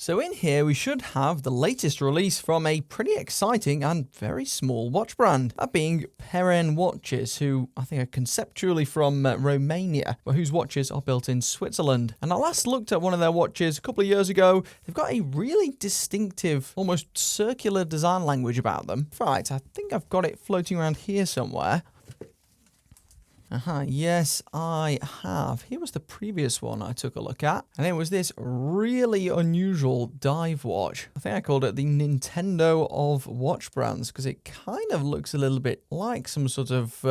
So in here we should have the latest release from a pretty exciting and very small watch brand, that being Perren Watches, who I think are conceptually from Romania, but whose watches are built in Switzerland. And I last looked at one of their watches a couple of years ago. They've got a really distinctive, almost circular design language about them. Right, I think I've got it floating around here somewhere. Yes, I have. Here was the previous one I took a look at, and it was this really unusual dive watch. I think I called it the Nintendo of watch brands because it kind of looks a little bit like some sort of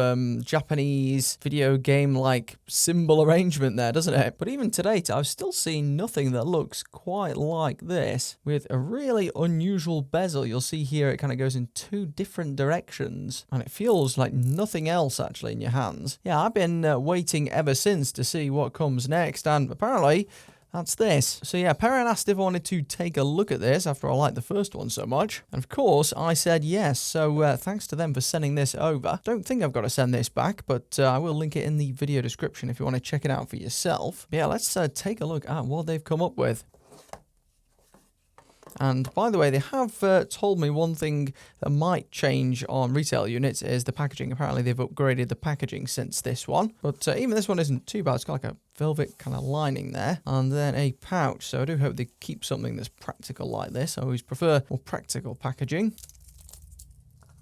Japanese video game-like symbol arrangement there, doesn't it? But even to date, I've still seen nothing that looks quite like this, with a really unusual bezel. You'll see here it kind of goes in two different directions, and it feels like nothing else actually in your hands. Yeah, I've been waiting ever since to see what comes next, and apparently that's this. So yeah, Perren asked if I wanted to take a look at this after I liked the first one so much. And of course, I said yes. So thanks to them for sending this over. Don't think I've got to send this back, but I will link it in the video description if you want to check it out for yourself. But yeah, let's take a look at what they've come up with. And by the way, they have told me one thing that might change on retail units is the packaging. Apparently, they've upgraded the packaging since this one. But even this one isn't too bad. It's got like a velvet kind of lining there. And then a pouch. So I do hope they keep something that's practical like this. I always prefer more practical packaging.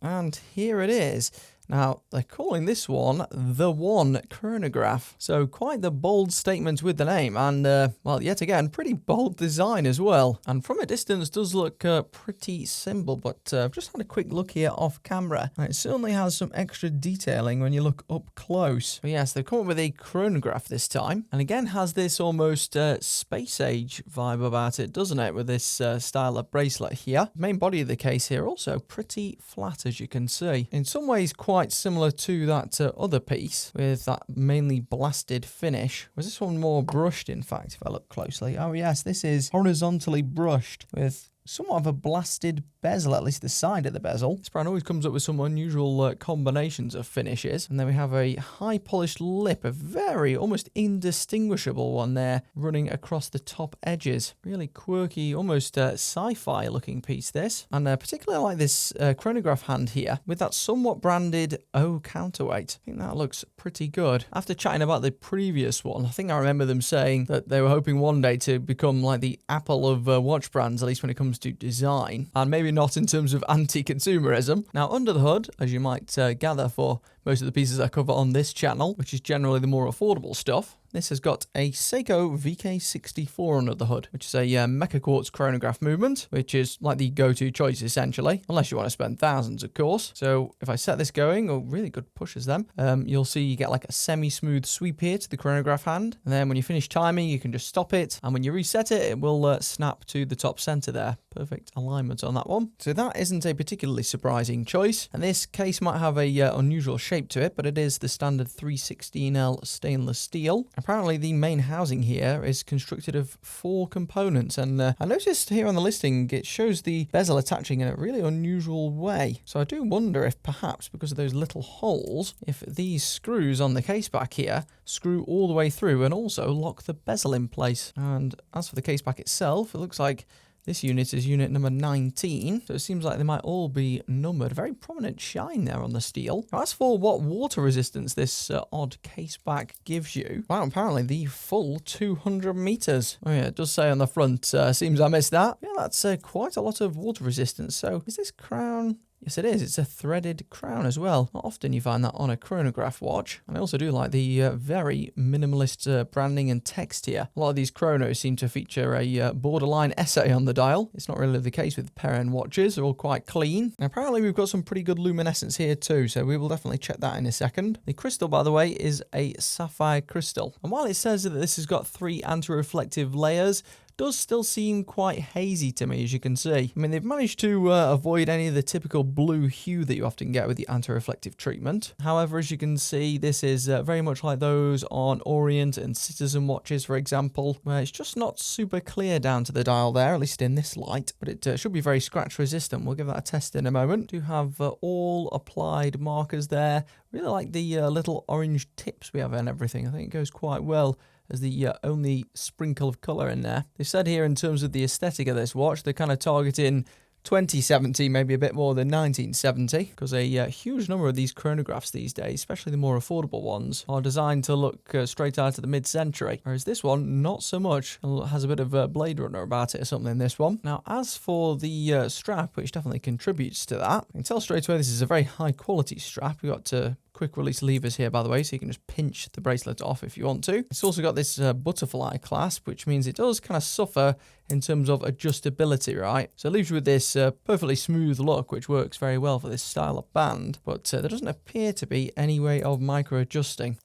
And here it is. Now, they're calling this one the One Chronograph. So quite the bold statement with the name and, well, yet again, pretty bold design as well. And from a distance does look pretty simple, but I've just had a quick look here off camera. And it certainly has some extra detailing when you look up close. But yes, they've come up with a chronograph this time. And again, has this almost space age vibe about it, doesn't it? With this style of bracelet here. The main body of the case here also pretty flat, as you can see. In some ways, quite similar to that other piece with that mainly blasted finish. Was this one more brushed, in fact, if I look closely? Oh yes, this is horizontally brushed with somewhat of a blasted bezel, at least the side of the bezel. This brand always comes up with some unusual combinations of finishes. And then we have a high polished lip, a very almost indistinguishable one there running across the top edges. Really quirky, almost sci-fi looking piece this. And particularly like this chronograph hand here with that somewhat branded O counterweight. I think that looks pretty good. After chatting about the previous one, I think I remember them saying that they were hoping one day to become like the Apple of watch brands, at least when it comes to design, and maybe not in terms of anti-consumerism. Now, under the hood, as you might gather for most of the pieces I cover on this channel, which is generally the more affordable stuff, this has got a Seiko VK64 under the hood, which is a Mecha Quartz chronograph movement, which is like the go-to choice essentially, unless you want to spend thousands, of course. So if I set this going, oh, really good pushes them, you'll see you get like a semi-smooth sweep here to the chronograph hand, and then when you finish timing, you can just stop it, and when you reset it, it will snap to the top center there. Perfect alignment on that one. So that isn't a particularly surprising choice, and this case might have a unusual shape to it, but it is the standard 316L stainless steel. Apparently the main housing here is constructed of 4 components, and I noticed here on the listing it shows the bezel attaching in a really unusual way. So I do wonder if perhaps because of those little holes, if these screws on the case back here screw all the way through and also lock the bezel in place. And as for the case back itself, it looks like this unit is unit number 19, so it seems like they might all be numbered. Very prominent shine there on the steel. Now, as for what water resistance this odd case back gives you, wow, apparently the full 200 meters. Oh yeah, it does say on the front, seems I missed that. Yeah, that's quite a lot of water resistance. So is this crown? Yes, it is. It's a threaded crown as well. Not often you find that on a chronograph watch. And I also do like the very minimalist branding and text here. A lot of these chronos seem to feature a borderline essay on the dial. It's not really the case with Perren watches. They're all quite clean. And apparently we've got some pretty good luminescence here too, so we will definitely check that in a second. The crystal, by the way, is a sapphire crystal. And while it says that this has got 3 anti-reflective layers, does still seem quite hazy to me, as you can see. I mean, they've managed to avoid any of the typical blue hue that you often get with the anti-reflective treatment. However, as you can see, this is very much like those on Orient and Citizen watches, for example, where it's just not super clear down to the dial there, at least in this light, but it should be very scratch resistant. We'll give that a test in a moment. Do have all applied markers there. Really like the little orange tips we have and everything. I think it goes quite well as the only sprinkle of colour in there. They said here in terms of the aesthetic of this watch, they're kind of targeting 2070, maybe a bit more than 1970, because a huge number of these chronographs these days, especially the more affordable ones, are designed to look straight out of the mid-century, whereas this one, not so much. It has a bit of Blade Runner about it or something, this one. Now, as for the strap, which definitely contributes to that, you can tell straight away this is a very high-quality strap. We've got quick release levers here, by the way, so you can just pinch the bracelet off if you want to. It's also got this butterfly clasp, which means it does kind of suffer in terms of adjustability, right? So it leaves you with this perfectly smooth look, which works very well for this style of band, but there doesn't appear to be any way of micro adjusting.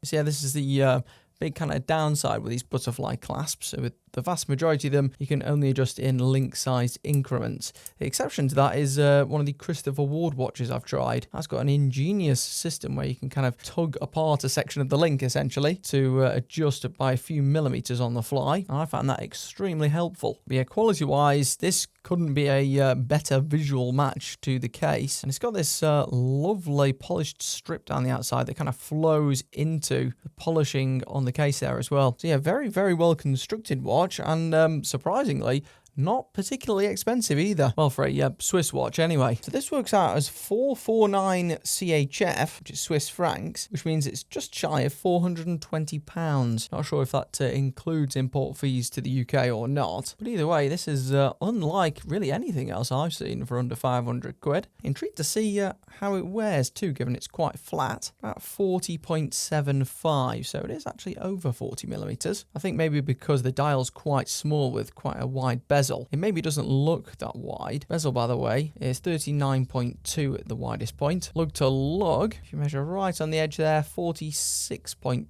So yeah, this is the big kind of downside with these butterfly clasps. So with the vast majority of them, you can only adjust in link-sized increments. The exception to that is one of the Christopher Ward watches I've tried. That's got an ingenious system where you can kind of tug apart a section of the link, essentially, to adjust by a few millimeters on the fly. And I found that extremely helpful. But yeah, quality-wise, this couldn't be a better visual match to the case. And it's got this lovely polished strip down the outside that kind of flows into the polishing on the case there as well. So yeah, very, very well constructed watch. And surprisingly, not particularly expensive either. Well, for a Swiss watch anyway. So this works out as 449 CHF, which is Swiss francs, which means it's just shy of £420. Not sure if that includes import fees to the UK or not. But either way, this is unlike really anything else I've seen for under 500 quid. Intrigued to see how it wears too, given it's quite flat. About 40.75, so it is actually over 40 millimeters. I think maybe because the dial's quite small with quite a wide bezel. It maybe doesn't look that wide. Bezel, by the way, is 39.2 at the widest point. Lug to lug, if you measure right on the edge there, 46.2.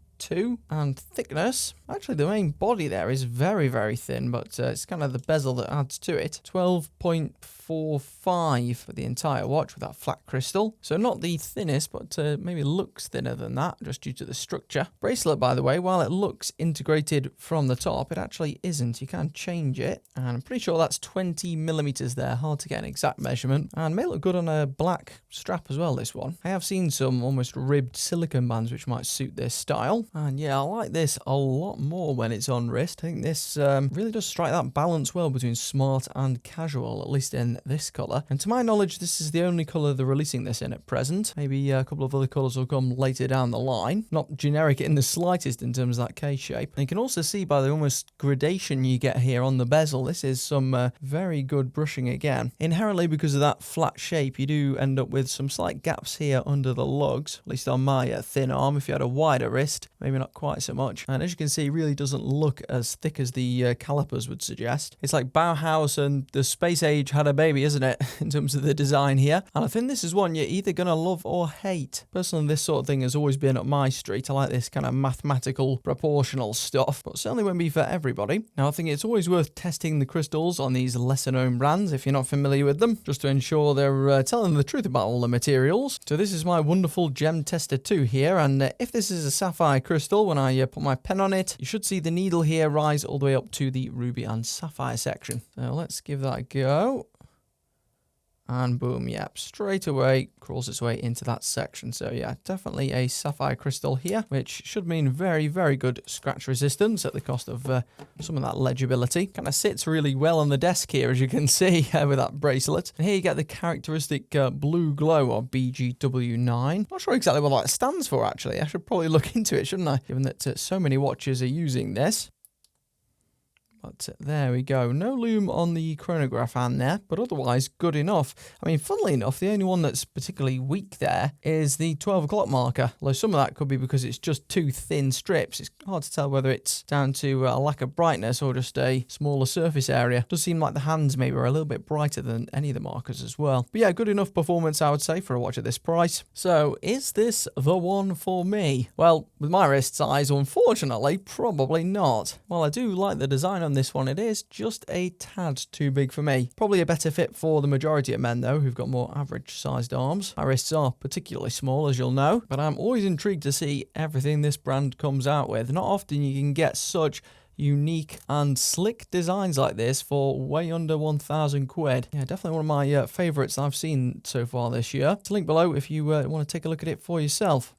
And thickness, actually the main body there is very, very thin, but it's kind of the bezel that adds to it. 12.45 for the entire watch with that flat crystal. So not the thinnest, but maybe looks thinner than that, just due to the structure. Bracelet, by the way, while it looks integrated from the top, it actually isn't. You can change it, and I'm pretty sure that's 20 millimeters there. Hard to get an exact measurement, and may look good on a black strap as well, this one. I have seen some almost ribbed silicone bands which might suit this style. And yeah, I like this a lot more when it's on wrist. I think this really does strike that balance well between smart and casual, at least in this colour. And to my knowledge, this is the only colour they're releasing this in at present. Maybe a couple of other colours will come later down the line. Not generic in the slightest in terms of that case shape. And you can also see by the almost gradation you get here on the bezel, this is some very good brushing again. Inherently, because of that flat shape, you do end up with some slight gaps here under the lugs, at least on my thin arm. If you had a wider wrist, maybe not quite so much. And as you can see, it really doesn't look as thick as the calipers would suggest. It's like Bauhaus and the Space Age had a baby, isn't it, in terms of the design here. And I think this is one you're either going to love or hate. Personally, this sort of thing has always been up my street. I like this kind of mathematical, proportional stuff, but certainly won't be for everybody. Now, I think it's always worth testing the crystals on these lesser-known brands if you're not familiar with them, just to ensure they're telling the truth about all the materials. So this is my wonderful Gem Tester 2 here, and if this is a sapphire crystal, when I put my pen on it, you should see the needle here rise all the way up to the ruby and sapphire section. So let's give that a go. And boom, yep, straight away crawls its way into that section. So yeah, definitely a sapphire crystal here, which should mean very, very good scratch resistance at the cost of some of that legibility. Kind of sits really well on the desk here, as you can see, with that bracelet. And here you get the characteristic blue glow, or BGW9. Not sure exactly what that stands for, actually. I should probably look into it, shouldn't I? Given that so many watches are using this. But there we go. No lume on the chronograph hand there, but otherwise good enough. I mean, funnily enough, the only one that's particularly weak there is the 12 o'clock marker. Although some of that could be because it's just two thin strips. It's hard to tell whether it's down to a lack of brightness or just a smaller surface area. It does seem like the hands maybe are a little bit brighter than any of the markers as well. But yeah, good enough performance, I would say, for a watch at this price. So, is this the one for me? Well, with my wrist size, unfortunately, probably not. While I do like the design on this one, it is just a tad too big for me. Probably a better fit for the majority of men though, who've got more average sized arms. My wrists are particularly small, as you'll know, but I'm always intrigued to see everything this brand comes out with. Not often you can get such unique and slick designs like this for way under 1,000 quid. Yeah, definitely one of my favourites I've seen so far this year. It's linked below if you want to take a look at it for yourself.